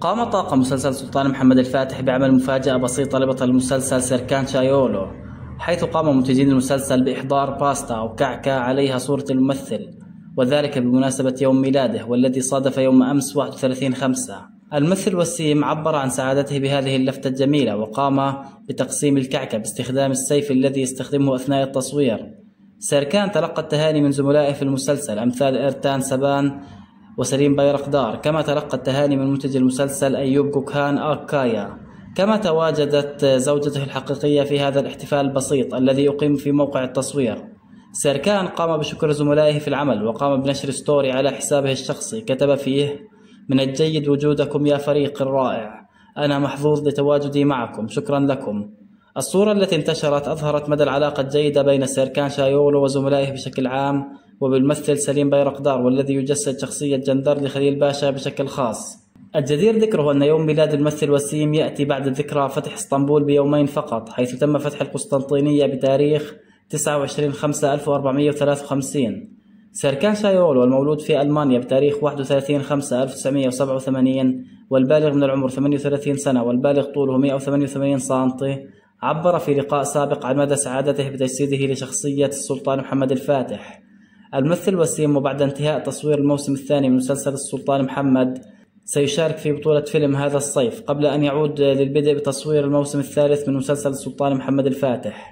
قام طاقم مسلسل سلطان محمد الفاتح بعمل مفاجأة بسيطة لبطل المسلسل سيركان شايولو، حيث قام منتجين المسلسل بإحضار باستا أو كعكة عليها صورة الممثل، وذلك بمناسبة يوم ميلاده والذي صادف يوم أمس 31/5. الممثل وسيم عبر عن سعادته بهذه اللفتة الجميلة، وقام بتقسيم الكعكة باستخدام السيف الذي يستخدمه أثناء التصوير. سيركان تلقى التهاني من زملائه في المسلسل أمثال إرتان سبان وسليم بيرقدار، كما تلقى التهاني من منتج المسلسل أيوب جوكهان آكايا. كما تواجدت زوجته الحقيقية في هذا الاحتفال البسيط الذي يقيم في موقع التصوير. سيركان قام بشكر زملائه في العمل، وقام بنشر ستوري على حسابه الشخصي كتب فيه: من الجيد وجودكم يا فريق الرائع، أنا محظوظ لتواجدي معكم، شكرا لكم. الصورة التي انتشرت أظهرت مدى العلاقة الجيدة بين سيركان شايولو وزملائه بشكل عام، وبالممثل سليم بيرقدار والذي يجسد شخصية جندر خليل باشا بشكل خاص. الجدير ذكره أن يوم ميلاد الممثل وسيم يأتي بعد ذكرى فتح اسطنبول بيومين فقط، حيث تم فتح القسطنطينية بتاريخ 29/5/1453. سيركان شايولو المولود في ألمانيا بتاريخ 31/5/1987 والبالغ من العمر 38 سنة والبالغ طوله 188 سنتي، عبر في لقاء سابق عن مدى سعادته بتجسيده لشخصية السلطان محمد الفاتح. الممثل وسيم، وبعد انتهاء تصوير الموسم الثاني من مسلسل السلطان محمد، سيشارك في بطولة فيلم هذا الصيف قبل أن يعود للبدء بتصوير الموسم الثالث من مسلسل السلطان محمد الفاتح.